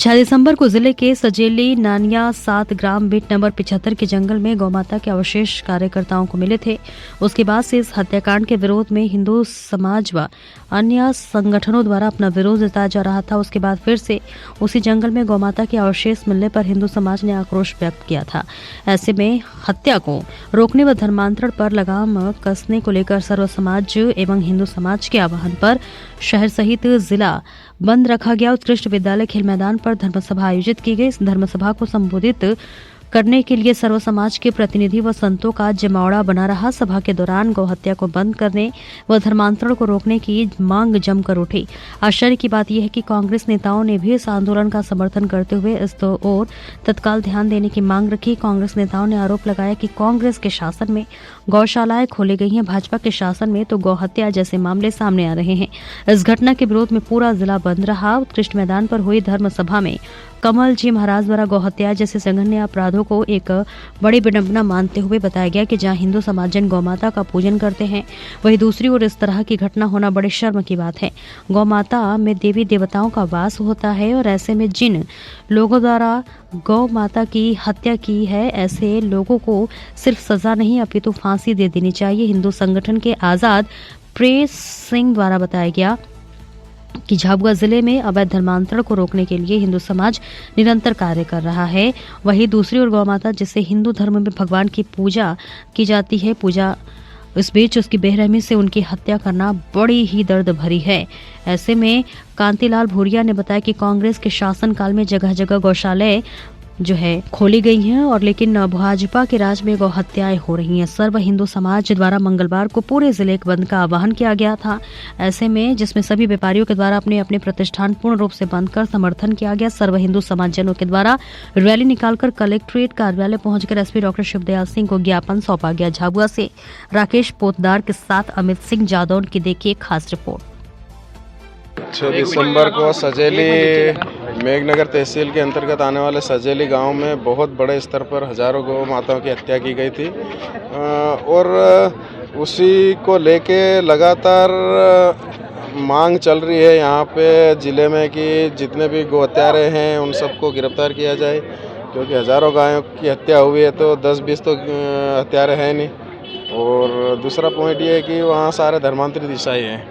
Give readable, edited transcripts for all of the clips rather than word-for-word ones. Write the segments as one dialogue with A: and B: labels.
A: 6 दिसंबर को जिले के सजेली नानिया 7 ग्राम बिट नंबर 75 के जंगल में गौमाता के अवशेष कार्यकर्ताओं को मिले थे। उसके बाद से इस हत्याकांड के विरोध में हिंदू समाज व अन्य संगठनों द्वारा अपना विरोध जताया जा रहा था। उसके बाद फिर से उसी जंगल में गौमाता के अवशेष मिलने पर हिंदू समाज ने आक्रोश व्यक्त किया था। ऐसे में हत्या को रोकने व धर्मांतरण पर लगाम कसने को लेकर सर्व समाज एवं हिंदू समाज के आह्वान पर शहर सहित जिला बंद रखा गया। उत्कृष्ट विद्यालय खेल मैदान पर धर्मसभा आयोजित की गई। इस धर्मसभा को संबोधित करने के लिए सर्व समाज के प्रतिनिधि व संतों का जमावड़ा बना रहा। सभा के दौरान गौहत्या को बंद करने व धर्मांतरण को रोकने की मांग जमकर उठी। आश्चर्य की बात यह है कि कांग्रेस नेताओं ने भी इस आंदोलन का समर्थन करते हुए इस ओर तत्काल ध्यान देने की मांग रखी। कांग्रेस नेताओं ने आरोप लगाया कि कांग्रेस के शासन में गौशालाएं खोली गई हैं, भाजपा के शासन में तो गौहत्या जैसे मामले सामने आ रहे हैं। इस घटना के विरोध में पूरा जिला बंद रहा। उत्कृष्ट मैदान पर हुई धर्म सभा में कमल जी महाराज द्वारा गौहत्या जैसे जघन्य अपराधों को एक बड़ी विडंबना मानते हुए बताया गया कि जहां हिंदू समाजजन गौमाता का पूजन करते हैं, वहीं दूसरी ओर इस तरह की घटना होना बड़े शर्म की बात है। गौमाता में देवी देवताओं का वास होता है और ऐसे में जिन लोगों द्वारा गौ माता की हत्या की है, ऐसे लोगों को सिर्फ सजा नहीं अपितु फांसी दे देनी चाहिए। हिंदू संगठन के आजाद प्रेस सिंह द्वारा बताया गया कि झाबुआ जिले में अवैध धर्मांतरण को रोकने के लिए हिंदू समाज निरंतर कार्य कर रहा है। वहीं दूसरी ओर गौमाता जिससे हिंदू धर्म में भगवान की पूजा की जाती है, इस बीच उसकी बेरहमी से उनकी हत्या करना बड़ी ही दर्द भरी है। ऐसे में कांतिलाल भूरिया ने बताया कि कांग्रेस के शासनकाल में जगह जगह गौशालाएं जो है खोली गई हैं और लेकिन भाजपा के राज में गौ हत्याएं हो रही हैं। सर्व हिंदू समाज द्वारा मंगलवार को पूरे जिले के बंद का आह्वान किया गया था। ऐसे में जिसमें सभी व्यापारियों के द्वारा अपने अपने प्रतिष्ठान पूर्ण रूप से बंद कर समर्थन किया गया। सर्व हिंदू समाजजनों के द्वारा रैली निकालकर कलेक्ट्रेट कार्यालय पहुंचकर एसपी डॉक्टर शिवदयाल सिंह को ज्ञापन सौंपा गया। झाबुआ से राकेश पोतदार के साथ अमित सिंह जादौन की देखिए खास रिपोर्ट।
B: 6 दिसंबर को सजेली मेघनगर तहसील के अंतर्गत आने वाले सजेली गांव में बहुत बड़े स्तर पर हजारों गौ माताओं की हत्या की गई थी और उसी को लेके लगातार मांग चल रही है यहाँ पे ज़िले में कि जितने भी गौ हत्यारे हैं उन सबको गिरफ्तार किया जाए, क्योंकि हजारों गायों की हत्या हुई है तो 10-20 तो हत्यारे हैं नहीं। और दूसरा पॉइंट ये है कि वहाँ सारे धर्मांतरित ईसाई हैं,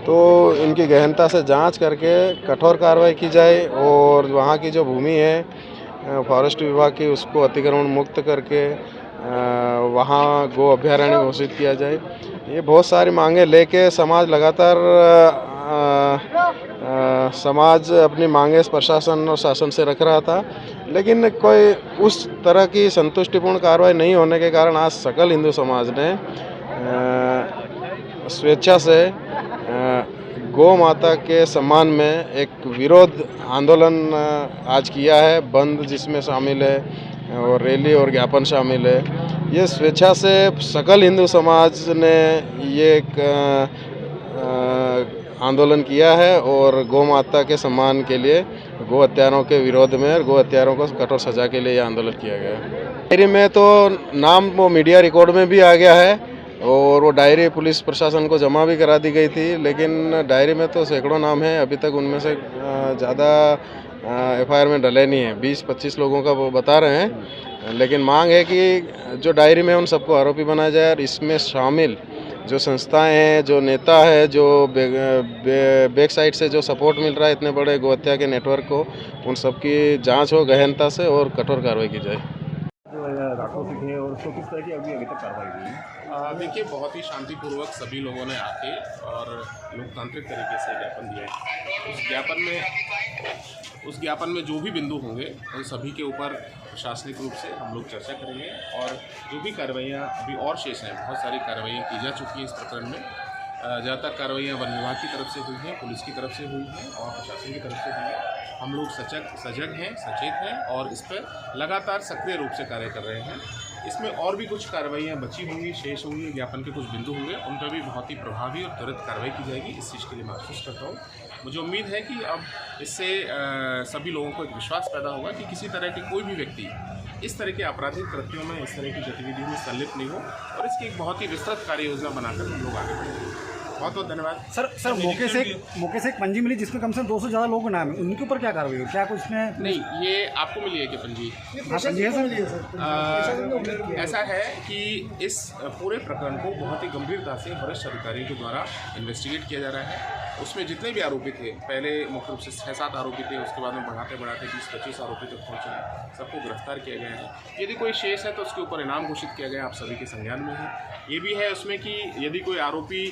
B: तो इनकी गहनता से जांच करके कठोर कार्रवाई की जाए और वहाँ की जो भूमि है फॉरेस्ट विभाग की उसको अतिक्रमण मुक्त करके वहाँ गो अभयारण्य घोषित किया जाए। ये बहुत सारी मांगे लेके समाज लगातार समाज अपनी मांगे प्रशासन और शासन से रख रहा था, लेकिन कोई उस तरह की संतुष्टिपूर्ण कार्रवाई नहीं होने के कारण आज सकल हिंदू समाज ने स्वेच्छा से गौ माता के सम्मान में एक विरोध आंदोलन आज किया है, बंद जिसमें शामिल है और रैली और ज्ञापन शामिल है। ये स्वेच्छा से सकल हिंदू समाज ने ये एक आंदोलन किया है और गौ माता के सम्मान के लिए, गौ हत्यारों के विरोध में और गौ हत्यारों को कठोर सजा के लिए ये आंदोलन किया गया है। डायरी में तो नाम वो मीडिया रिकॉर्ड में भी आ गया है और वो डायरी पुलिस प्रशासन को जमा भी करा दी गई थी, लेकिन डायरी में तो सैकड़ों नाम हैं, अभी तक उनमें से ज़्यादा एफआईआर में डले नहीं है। 20-25 लोगों का वो बता रहे हैं, लेकिन मांग है कि जो डायरी में उन सबको आरोपी बनाया जाए और इसमें शामिल जो संस्थाएं हैं, जो नेता है, जो बैक साइड से जो सपोर्ट मिल रहा है इतने बड़े गौ हत्या के नेटवर्क को, उन सबकी जाँच हो गहनता से और कठोर कार्रवाई की जाए।
C: और उसको किस तरह की अभी तक कार्रवाई हुई?
D: देखिए, बहुत ही शांतिपूर्वक सभी लोगों ने आके और लोकतांत्रिक तरीके से ज्ञापन दिया है। उस ज्ञापन में जो भी बिंदु होंगे उन सभी के ऊपर प्रशासनिक रूप से हम लोग चर्चा करेंगे और जो भी कार्रवाइयाँ अभी और शेष हैं, बहुत सारी कार्रवाइयाँ की जा चुकी हैं इस प्रकरण में। ज़्यादातर कार्रवाइयाँ वन विभाग की तरफ से हुई हैं, पुलिस की तरफ से हुई हैं और प्रशासन की तरफ से हुई हैं। हम लोग सजग हैं, सचेत हैं और इस पर लगातार सक्रिय रूप से कार्य कर रहे हैं। इसमें और भी कुछ कार्रवाइयाँ बची होंगी, शेष होंगी, ज्ञापन के कुछ बिंदु होंगे, उन पर भी बहुत ही प्रभावी और त्वरित कार्रवाई की जाएगी। इस चीज़ के लिए मैं आश्वस्त करता हूँ। मुझे उम्मीद है कि अब इससे सभी लोगों को एक विश्वास पैदा होगा कि किसी तरह के कोई भी व्यक्ति इस तरह के आपराधिक कृत्यों में, इस तरह की गतिविधियों में संलिप्त नहीं हो और इसकी एक बहुत ही विस्तृत कार्य योजना बनाकर हम लोग आगे बढ़ेंगे। बहुत बहुत धन्यवाद।
C: सर मौके से एक पंजी मिली जिसमें कम से कम 200 से ज़्यादा लोग नाम है, उनके ऊपर क्या कार्रवाई हुई? क्या कुछ में
D: नहीं, ये आपको मिली है कि पंजी?
C: पंजी है सर।
D: ऐसा है कि इस पूरे प्रकरण को बहुत ही गंभीरता से वरिष्ठ अधिकारियों के द्वारा इन्वेस्टिगेट किया जा रहा है। उसमें जितने भी आरोपी थे, पहले मुख्य रूप से 6-7 आरोपी थे, उसके बाद में बढ़ाते 20-25 आरोपी तक पहुँचे हैं, सबको गिरफ्तार किया गया है। यदि कोई शेष है तो उसके ऊपर इनाम घोषित किया गया, आप सभी के संज्ञान में है। ये भी है उसमें कि यदि कोई आरोपी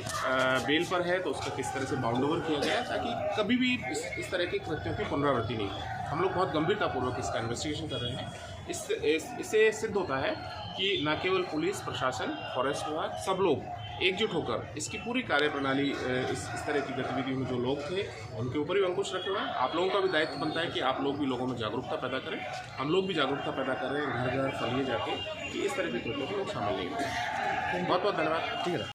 D: बेल पर है तो उसका किस तरह से बाउंड ओवर किया गया ताकि कभी भी इस तरह के कृत्यों की पुनरावृत्ति नहीं हो। हम लोग बहुत गंभीरतापूर्वक इसका इन्वेस्टिगेशन कर रहे हैं। इससे सिद्ध होता है कि न केवल पुलिस प्रशासन, फॉरेस्ट विभाग, सब लोग एकजुट होकर इसकी पूरी कार्यप्रणाली, इस तरह की गतिविधियों में जो लोग थे उनके ऊपर भी अंकुश रखे हुए हैं। आप लोगों का भी दायित्व बनता है कि आप लोग भी लोगों में जागरूकता पैदा करें। हम लोग भी जागरूकता पैदा कर रहे हैं घर घर फलिए जाके कि इस तरह के कृत्यों में लोग शामिल नहीं हों। बहुत बहुत धन्यवाद।
C: ठीक है।